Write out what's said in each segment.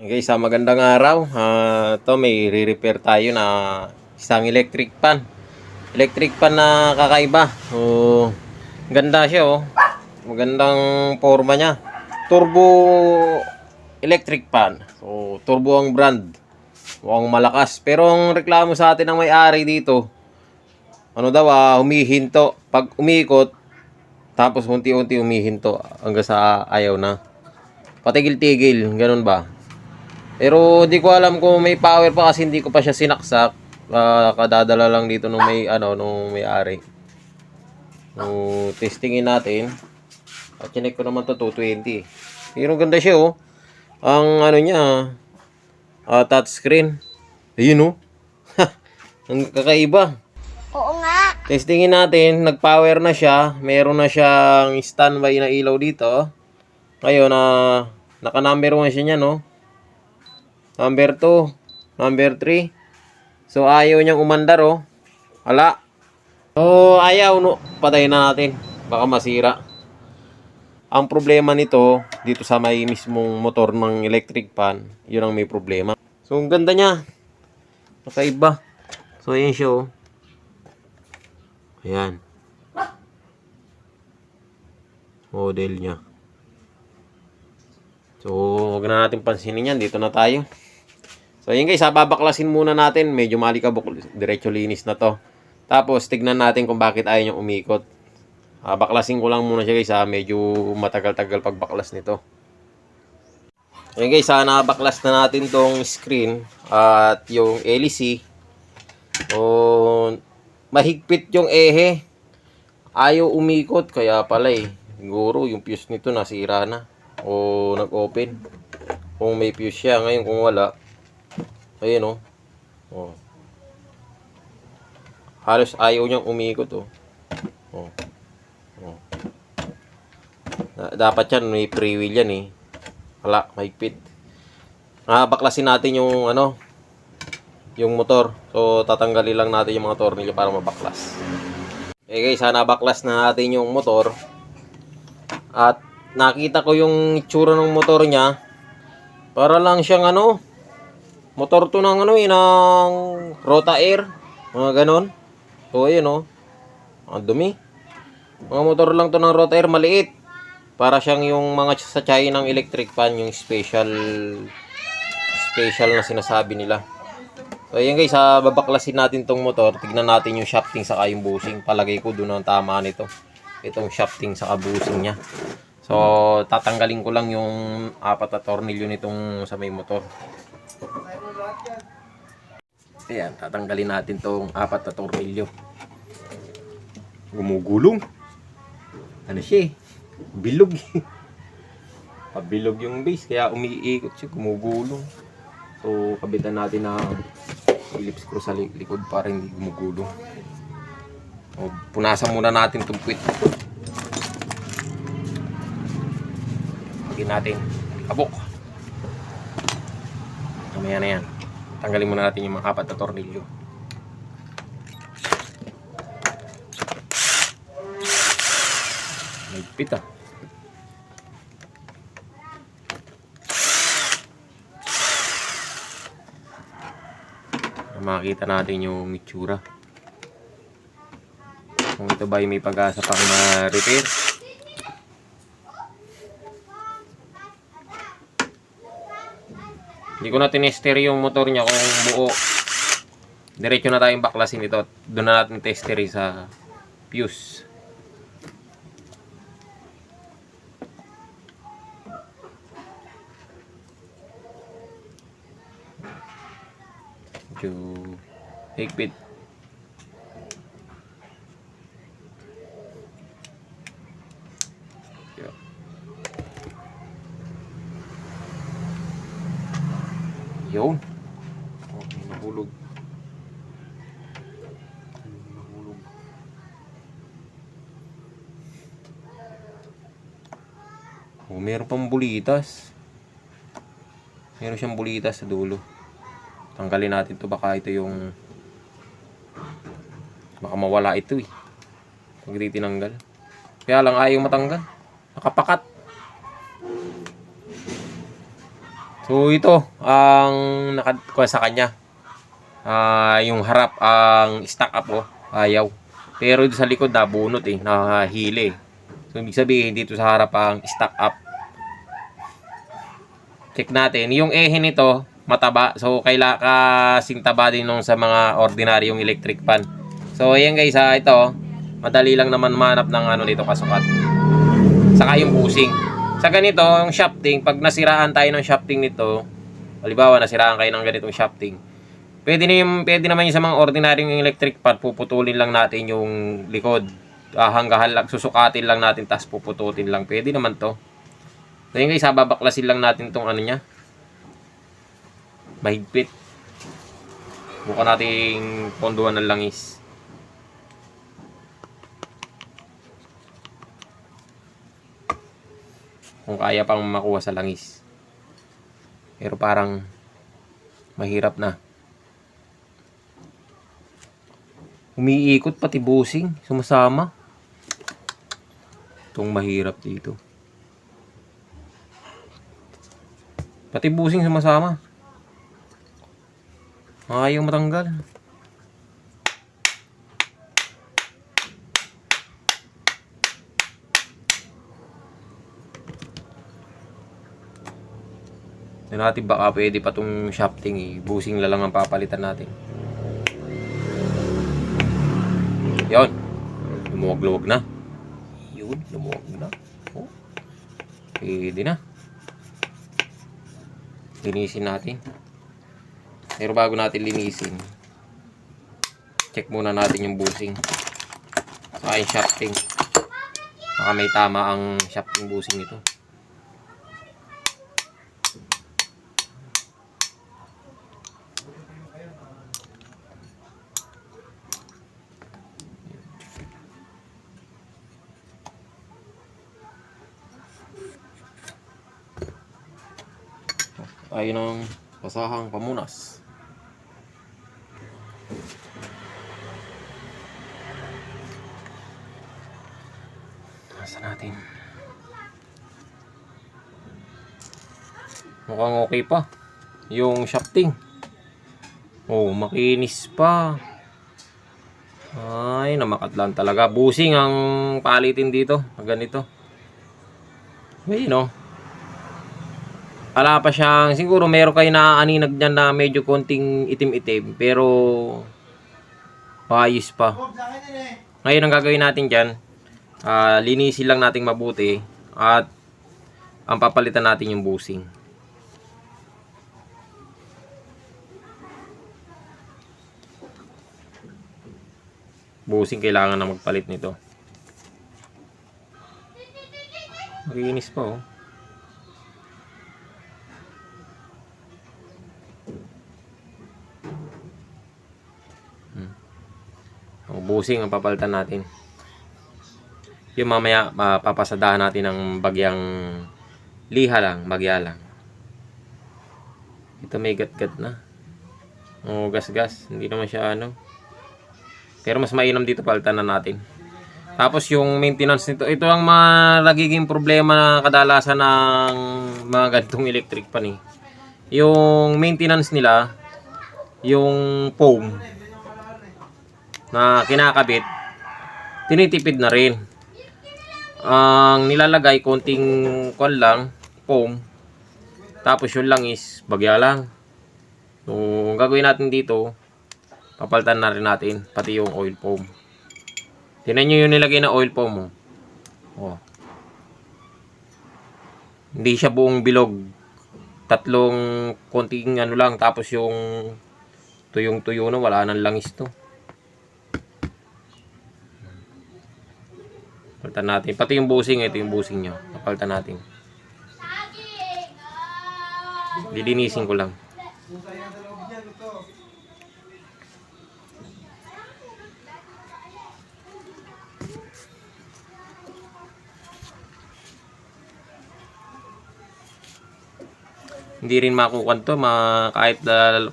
Okay, sa magandang araw. Ito may re-repair tayo na isang electric pan. Electric pan na kakaiba. Ganda siya oh. Magandang forma niya. Turbo electric pan. Turbo ang brand. Mukhang malakas. Pero ang reklamo sa atin ng may-ari dito, humihinto. Pag umikot, tapos unti-unti humihinto hanggang sa ayaw na. Patigil-tigil, ganun ba? Pero di ko alam kung may power pa kasi hindi ko pa siya sinaksak. Kadadala lang dito nung may-ari. Testingin natin. At chinek ko naman to 220. Pero ganda siya oh. Ang niya, touchscreen. Ayun oh. Ang kakaiba. Oo nga. Testingin natin, nag-power na siya. Meron na siyang standby na ilaw dito. Ngayon naka number 1 siya niya no. Number 2, number 3. So ayaw niyang umandar oh. Hala. So ayaw no. Patayin na natin. Baka masira. Ang problema nito dito sa may mismong motor ng electric pan, yun ang may problema. So ang ganda niya. Kakaiba. So ayan siya oh. Ayan. Model niya. So huwag na natin pansinin yan. Dito na tayo. So yun guys, babaklasin muna natin. Medyo malikabok, diretso linis na to. Tapos tignan natin kung bakit ayaw niyang umikot. Baklasin ko lang muna siya guys medyo matagal-tagal pagbaklas nito. Yun guys, nabaklas na natin tong screen at yung LEC. Mahigpit yung ehe. Ayaw umikot, kaya pala siguro yung fuse nito nasira na. O nag-open. Kung may fuse siya, ngayon kung wala, ayun oh. Halos ayaw niyang umikot oh. Dapat yan may free wheel yan Wala, mahigpit. Baklasin natin yung yung motor. So tatanggalin lang natin yung mga tornilyo para mabaklas. Guys, nabaklas na natin yung motor. At nakita ko yung itsura ng motor niya. Para lang siyang motor to ng ng Rota Air, mga ganon. So ayun ang dumi. Mga motor lang to ng Rota Air, maliit. Para siyang yung mga sa China ng electric fan, yung special na sinasabi nila. So ayun guys, babaklasin natin tong motor. Tignan natin yung shafting saka yung bushing. Palagay ko doon ang tama nito. Itong shafting saka bushing niya. So tatanggalin ko lang yung 4 na tornilyo nitong sa may motor. Ayan, tatanggalin natin tong 4 na tornilyo. Gumugulong. Ano siya bilog. Pabilog yung base, kaya umiikot siya, gumugulong. So kabitan natin ng Phillips screw sa likod para hindi gumugulong. Punasan muna natin itong puwit. Lagyan natin kabok. Mamaya na yan. Tanggalin muna natin yung mga 4 na tornilyo. Nagpit makita natin yung itsura. Kung ito ba may pag-asa pang ma-repair. Hindi ko na tinester yung motor niya kung buo. Diretso na tayong baklasin ito. Doon na natin tester sa fuse. Higpit. Yun. Nahulog. Meron pang bulitas. Meron siyang bulitas sa dulo. Tanggalin natin to, baka ito yung baka mawala ito pag di tinanggal. Kaya lang ayaw matanggal, nakapakat. So ito ang nakakuha sa kanya. Yung harap ang stock up ayaw. Pero dito sa likod nabunot nahili. So ibig sabihin dito sa harap ang stock up. Check natin. Yung ehe nito mataba. So kasing taba din nung sa mga ordinaryong electric fan. So ayan guys, ito madali lang naman manap ng dito kasukat. Saka yung bushing. Sa ganito, yung shafting, pag nasiraan tayo ng shafting nito, halimbawa nasiraan kayo ng ganitong shafting, pwede naman yung sa mga ordinaryong electric fan, puputulin lang natin yung likod. Hanggahan lang, susukatin lang natin, tapos pupututin lang. Pwede naman to. So yun guys, babaklasin lang natin tong niya. Mahigpit. Buka nating ponduhan ng langis. Kung kaya pang makuha sa langis. Pero parang mahirap na. Umiikot pati bushing, sumasama. Itong mahirap dito. Pati bushing sumasama. Ayaw matanggal. Natin baka pwede pa itong shafting bushing lang ang papalitan natin. Yon, lumuwag-luwag na. Yun, lumuwag na. Pwede na. Linisin natin. Pero bago natin linisin, check muna natin yung bushing saka yung shafting. Baka may tama ang shafting bushing nito. Ayun ang pasahang pamunas. Nasa natin. Mukhang okay pa yung shafting. Makinis pa. Ay, namakatlan talaga. Bushing ang palitin dito. Ganito. Ayun Ala pa siyang, siguro meron kayo na aninag dyan na medyo konting itim-itim, pero paayos pa. Ngayon ang gagawin natin dyan, linisin lang natin mabuti at ang papalitan natin yung bushing. Bushing kailangan na magpalit nito. Makinis pa bushing ang papalitan natin. Yung mamaya papasadahan natin ng bagyang liha lang, bagya lang. Ito may gat-gat na. Gas-gas, hindi naman siya pero mas mainam dito, palitan na natin. Tapos yung maintenance nito, ito ang nagiging problema na kadalasan ng mga ganitong electric fan yung maintenance nila, yung foam na kinakabit, tinitipid na rin. Ang nilalagay konting lang, foam, tapos yun lang is bagya lang. So ang gagawin natin dito, papalitan na rin natin pati yung oil foam. Tingnan nyo yung nilagay na oil foam hindi siya buong bilog, tatlong konting lang, tapos yung tuyong-tuyo na wala nang langis to. Palitan natin. Pati yung bushing, ito yung bushing nyo. Palitan natin. Lilinisin ko lang. Hindi rin makukuha to, kahit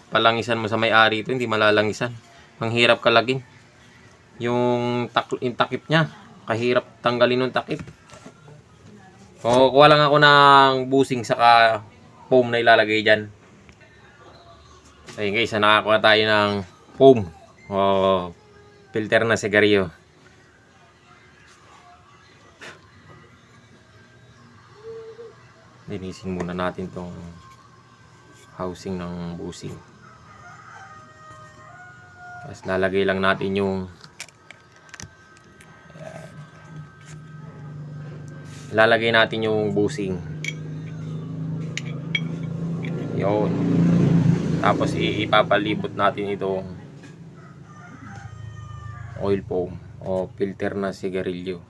palangisan mo sa may-ari ito, hindi malalangisan. Ang hirap kalagin. Yung takip niya, kahirap tanggalin ng takip. Kuha lang ako ng bushing saka foam na ilalagay dyan. Ayun guys, nakakuha tayo ng foam o filter na sigarilyo. Linisin muna natin tong housing ng busing. Tapos lalagay lang natin yung lalagay natin yung busing. Yun. Tapos ipapalibot natin itong oil foam o filter na sigarilyo.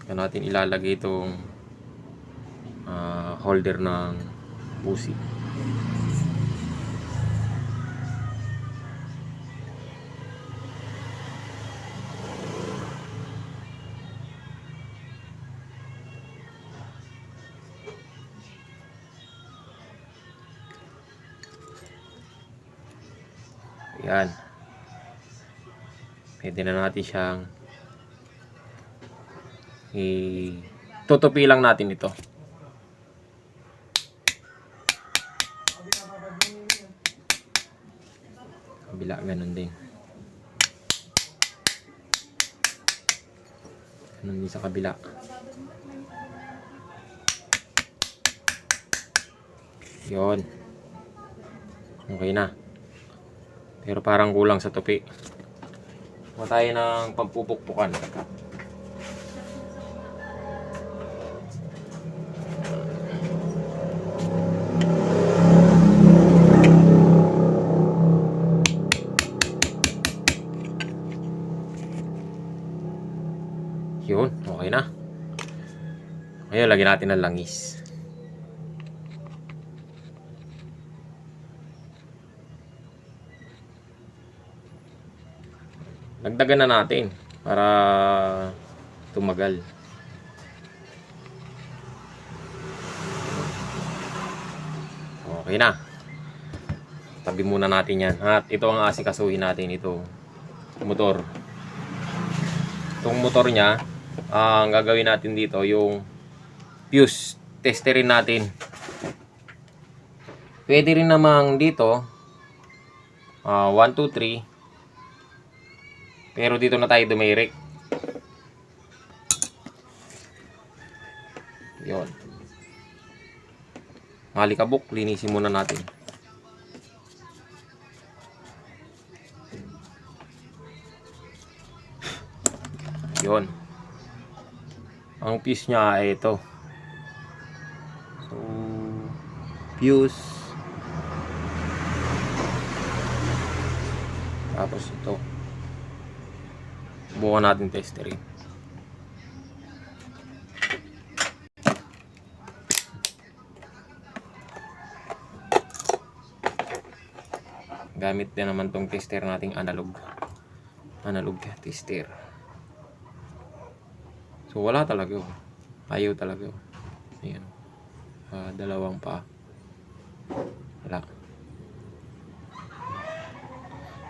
Yan natin ilalagay itong holder ng busing. Yan. Pwede na natin siyang tutupi lang natin ito. Kabila, ganun din. Ganun din sa kabila. Yun. Okay na. Pero parang kulang sa tupi. Kuha tayo ng pampupukpukan. Yun, okay na. Ngayon, lagyan natin ng langis. Dagdagan na natin para tumagal. Okay na. Tabi muna natin yan. At ito ang asikasuhin natin, ito motor. Itong motor niya, ang gagawin natin dito yung fuse. Testerin natin. Pwede rin namang dito 1, 2, 3. Pero dito na tayo dumirect. Yun. Malikabok, linisin muna natin. Yun. Ang fuse niya ay ito. So, fuse. Tapos ito. Bukan natin testerin. Gamit din naman tong tester nating analog tester. So wala talaga. Ayaw talaga. Ayan. Dalawang pa. Wala.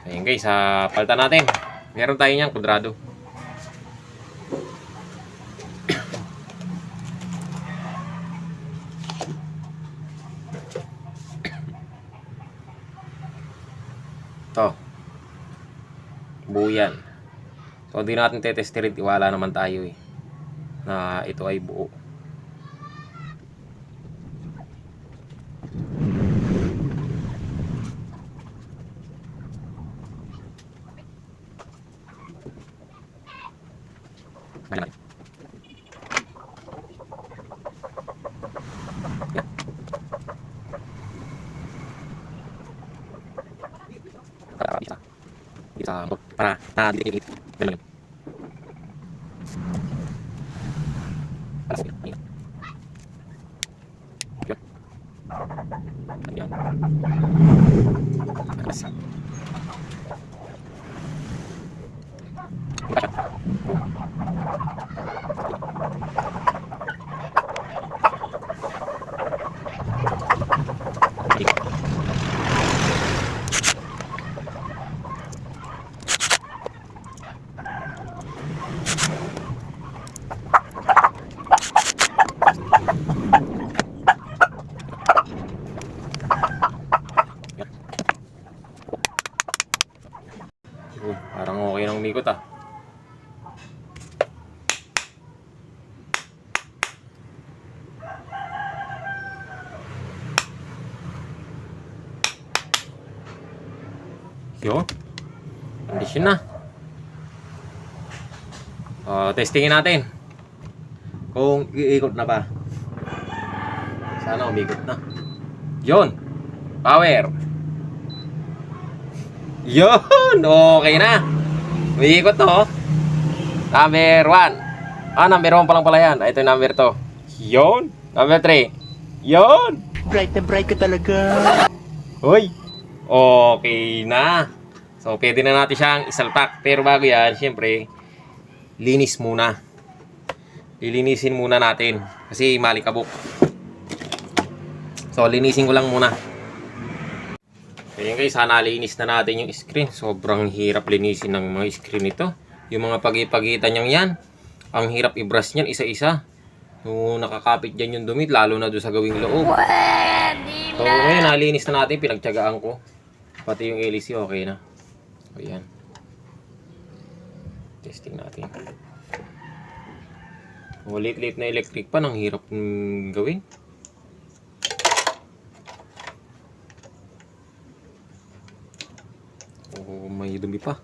Ayan guys, palitan natin. Meron tayo niyang kudrado. Ito. Buo yan. So, hindi natin tetesterin. Tiwala naman tayo na ito ay buo. Para na-delete. Ganun. Ayan. Yun. Condition na. Testingin natin. Kung iikot na ba. Sana umikot na. Yun. Power. Yun. Okay na. Umiikot na, oh. Number 1. Number 1 pa lang pala yan. Ito yung number 2. Yun. Number 3. Yun. Bright na bright ka talaga. Hoy. Okay na. So, pwede na natin siyang isalpak. Pero bago yan, syempre, linis muna. Lilinisin muna natin. Kasi malikabok. So, linisin ko lang muna. Kaya guys, sana linis na natin yung screen. Sobrang hirap linisin ng mga screen ito. Yung mga pag-ipagitan niyang yan. Ang hirap i-brush niyan isa-isa. Yung nakakapit dyan yung dumi, lalo na doon sa gawing loob. So, ngayon, nalinis na natin. Pinagtyagaan ko. Pati yung LEC, okay na. Ayan. Testing natin. Lit-lit na electric pan. Ang hirap gawin. May dumi pa.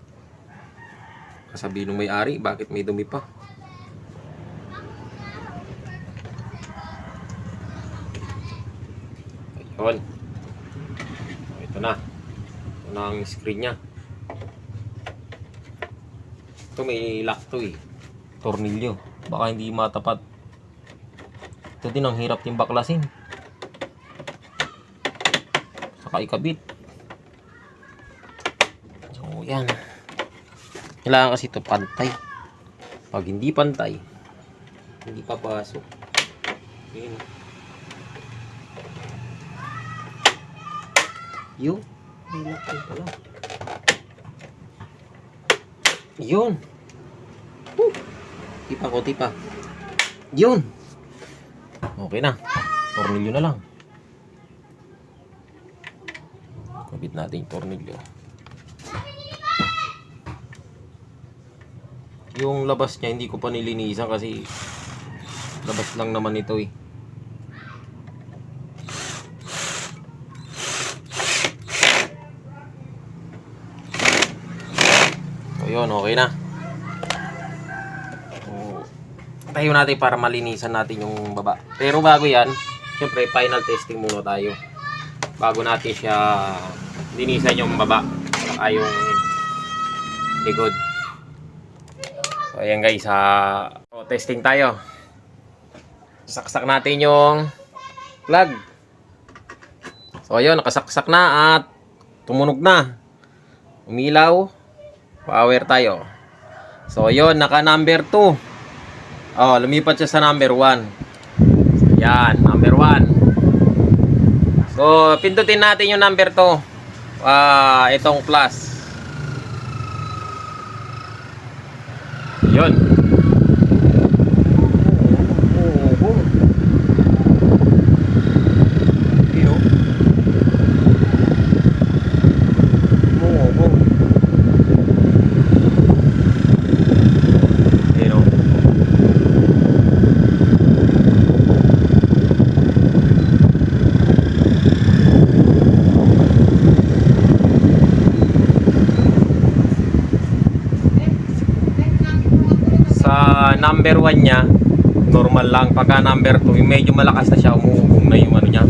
Kasabihin ng may-ari, bakit may dumi pa? Ayun. Ito na. Ito na ang screen niya. Ito may lock to eh. Tornilyo. Baka hindi matapat. Ito din ang hirap din baklasin. Saka ikabit. So yan. Kailangan kasi ito pantay. Pag hindi pantay, hindi papasok. Yun. Yun. May lock din pala. Yun. Tipa ko, tipa. Yun. Okay na. Tornilyo na lang. Kabit natin yung tornilyo. Yung labas niya, hindi ko pa nilinisan kasi labas lang naman ito eh. So yun, okay na. Tayo natin para malinisan natin yung baba. Pero bago yan, syempre final testing muna tayo. Bago natin siya linisan yung baba. Saka yung likod. So ayan guys, testing tayo. Saksak natin yung plug. So ayun, nakasaksak na at tumunog na. Umilaw. Power tayo. So ayun, naka number 2. Lumipat siya sa number 1. So, yan, number 1. So, pindutin natin yung number 2. Itong plus. Yun. Number 1 niya normal lang. Pagka number 2 medyo malakas na siya, umuugong na yung ano niya.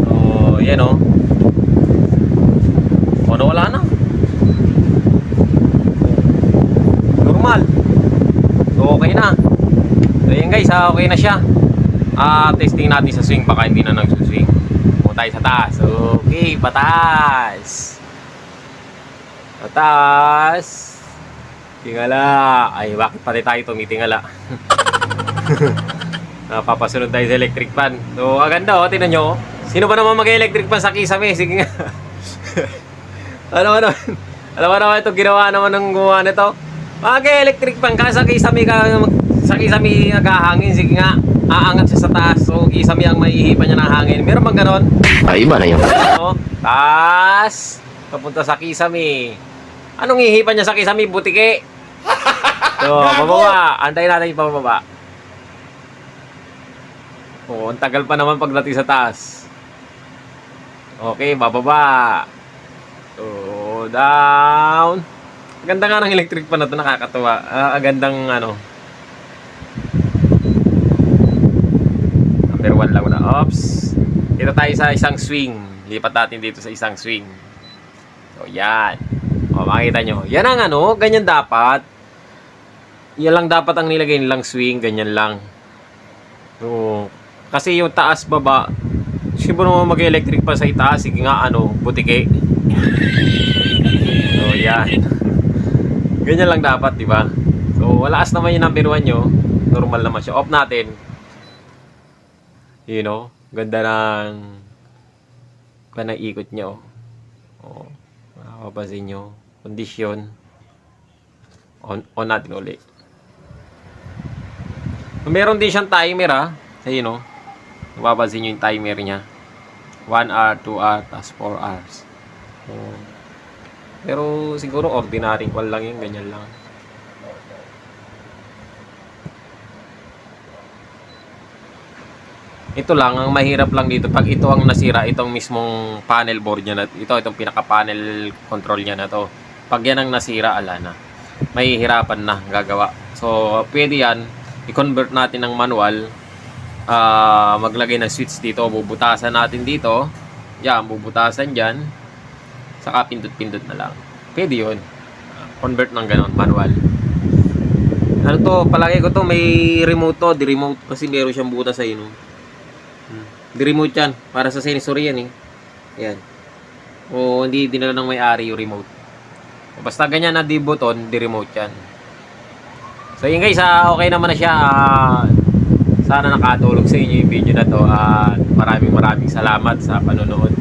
So yan o. Wala na. Normal. So okay na. So yan guys, okay na siya. Testing natin sa swing, baka hindi na nagsuswing. Punta tayo sa taas. Okay, pataas. Pataas. Tingala. Ay, bakit pati tayo tumitingala? Napapasunod tayo sa electric fan. So, aganda oh, tingnan nyo. Sino ba naman mag-electric fan sa Kisame? Sige nga. Alam mo naman itong ginawa naman ng gumawa nito. Mag-electric fan ka sa Kisame sa Kisame naghahangin. Sige nga, aangat siya sa taas. So, Kisame ang maihipan niya ng hangin. Meron bang ganon? Ay, iba na yun. Taas. Papunta sa Kisame. Anong ihipan niya sa Kisame? Butike. So, bababa. Antayin natin yung pababa. Oo, ang tagal pa naman pagdating sa taas. Okay, bababa. So, down. Ganda nga ng electric pan na to, nakakatuwa. Gandang ano. Number 1 lang na. Oops. Dito tayo sa isang swing. Lipat natin dito sa isang swing. So, yan. O, makikita nyo. Yan ang ano, ganyan dapat. Yan lang dapat ang nilagay nilang swing, ganyan lang. So, kasi yung taas baba, siguro naman mag-electric pa sa itaas, sige nga ano, butike. So, yan. Ganyan lang dapat, di ba? So, walakas naman yung number 1 nyo. Normal naman siya. Off natin. You know, ganda ng ikot nyo. O, makapapansin nyo. Condition. On natin ulit. Meron din siyang timer, ha. Ayun, no. Mapapansin nyo yung timer niya. 1 hour, 2 hour, tas 4 hours. So, pero siguro ordinary call lang yun, ganyan lang. Ito lang, ang mahirap lang dito, pag ito ang nasira, itong mismong panel board niya na, itong pinaka-panel control niya na to. Pag yan ang nasira, ala na. Mahihirapan na gagawa. So, pwede yan, i-convert natin ng manual, maglagay ng switch dito, bubutasan natin dito. Yan, bubutasan dyan. Saka pindot-pindot na lang. Pwede yun. Convert ng ganon, manual. Ano to, palagi ko to, may remote to, di-remote. Kasi meron siyang butas sa ino. Di-remote yan. Para sa sensor yan eh. Yan. O hindi dinala ng may-ari yung remote. Basta ganyan na di-button, di-remote yan. So yun guys, okay naman na siya. Sana nakatulog sa inyo yung video na to. Maraming salamat sa panonood.